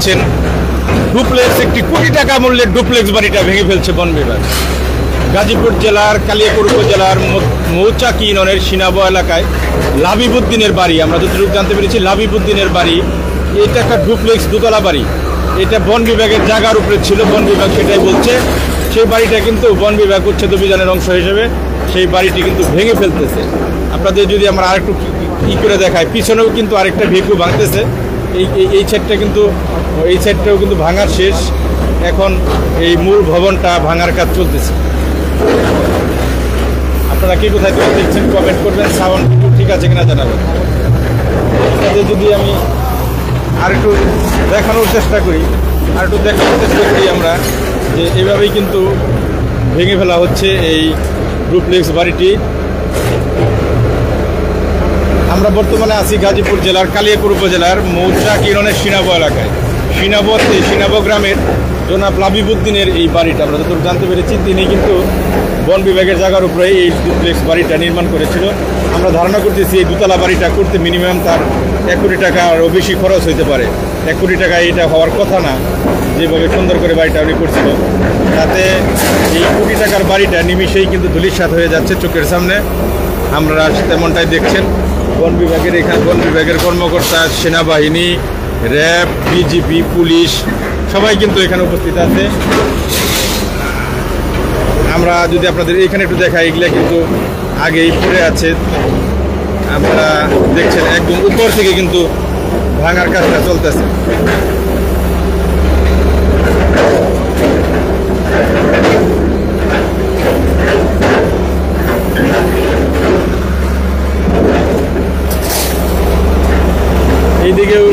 দেখছেন ডুপ্লেক্স, একটি কোটি টাকা মূল্যের ডুপ্লেক্স বাড়িটা ভেঙে ফেলছে বন বিভাগ। গাজীপুর জেলার কালিয়াকৈর উপজেলার মৌচাকি ইউনিয়নের সিনাবো এলাকায় লাবিবুদ্দিনের বাড়ি, আমরা যতটুকু জানতে পেরেছি লাবিবুদ্দিনের বাড়ি। এটা একটা ডুপ্লেক্স দোতলা বাড়ি, এটা বন বিভাগের জায়গার উপরে ছিল, বন বিভাগ সেটাই বলছে। সেই বাড়িটা কিন্তু বন বিভাগ উচ্ছেদ অভিযানের অংশ হিসেবে সেই বাড়িটি কিন্তু ভেঙে ফেলতেছে। আপনাদের যদি আমরা আরেকটু ই করে দেখাই, পিছনেও কিন্তু আরেকটা ভেকু ভাঙতেছে। এই সাইডটা কিন্তু, এই সাইডটাও কিন্তু ভাঙার শেষ, এখন এই মূল ভবনটা ভাঙার কাজ চলতেছে। আপনারা কি কোথায় থেকে দেখছেন কমেন্ট করবেন, সাউন্ড ঠিক আছে কিনা জানাবেন। আপনাদের যদি আমি আরেকটু দেখানোর চেষ্টা করি আমরা যে এভাবেই কিন্তু ভেঙে ফেলা হচ্ছে এই ডুপ্লেক্স বাড়িটি। আমরা বর্তমানে আছি গাজীপুর জেলার কালিয়াকৈর উপজেলার মৌচাক ইউনিয়নের সিনাবো এলাকায়। সিনাবো গ্রামের জনাব লাবিবুদ্দিনের এই বাড়িটা আমরা যতটুকু জানতে পেরেছি, তিনি কিন্তু বন বিভাগের জায়গার উপরে এই ডুপ্লেক্স বাড়িটা নির্মাণ করেছিল। আমরা ধারণা করতেছি এই দুতলা বাড়িটা করতে মিনিমাম তার 1 কোটি টাকা আরও বেশি খরচ হইতে পারে। 1 কোটি টাকা এটা হওয়ার কথা না, যেভাবে সুন্দর করে বাড়িটা উনি করছিল। তাতে এই কোটি টাকার বাড়িটা নিমিশেই কিন্তু ধূলিসাৎ হয়ে যাচ্ছে চোখের সামনে, আমরা তেমনটাই দেখছেন। বন বিভাগের কর্মকর্তা, সেনাবাহিনী, র্যাব, বিজিবি, পুলিশ সবাই কিন্তু এখানে উপস্থিত আছে। আমরা যদি আপনাদের এখানে একটু দেখাই, এগুলা কিন্তু আগেই পড়ে আছে, আপনারা দেখছেন একদম উপর থেকে কিন্তু ভাঙার কাজটা চলতেছে। এইদিকেও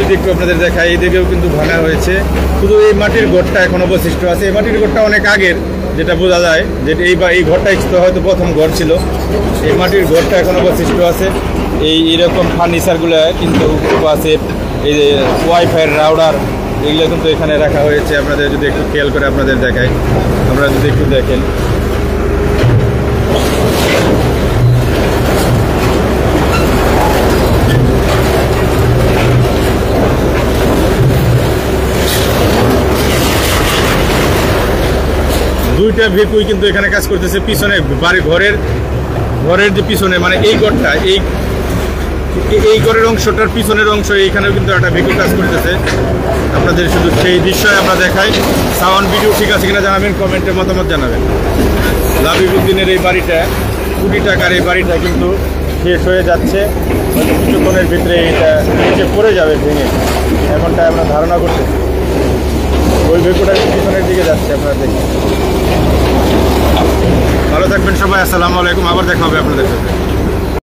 যদি একটু আপনাদের দেখায়, এইদিকেও কিন্তু ভাঙা হয়েছে। শুধু এই মাটির ঘরটা এখন অবশিষ্ট আছে। এই মাটির ঘরটা অনেক আগের, যেটা বোঝা যায় যে এই ঘরটাই হয়তো প্রথম ঘর ছিল। এই মাটির ঘরটা এখন অবশিষ্ট আছে। এইরকম ফার্নিচারগুলো কিন্তু আছে, এই যে ওয়াইফাইয়ের রাউডার, এগুলো কিন্তু এখানে রাখা হয়েছে। আপনাদের যদি একটু খেয়াল করে আপনাদের দেখায়, আপনারা যদি একটু দেখেন, দুইটা ভেকুই কিন্তু এখানে কাজ করতেছে। পিছনে ঘরের যে পিছনে, মানে এই ঘরটা, এই ঘরের অংশটার পিছনের অংশ, এইখানেও কিন্তু একটা ভেকু কাজ করতেছে। আপনাদের শুধু সেই দৃশ্যই আমরা দেখাই। সাউন্ড ভিডিও ঠিক আছে কিনা জানাবেন, কমেন্টে মতামত জানাবেন। লাবিবুদ্দিনের এই বাড়িটা, 1 কোটি টাকার এই বাড়িটা কিন্তু শেষ হয়ে যাচ্ছে। কিছুক্ষণের ভিতরে এটা নিচে পড়ে যাবে ভেঙে, এমনটা আমরা ধারণা করতেছি। ওই ভেকুটা পিছনের দিকে যাচ্ছে, আপনারা দেখুন। ভালো থাকবেন সবাই, আসসালামু আলাইকুম। আবার দেখা হবে আপনাদের সাথে।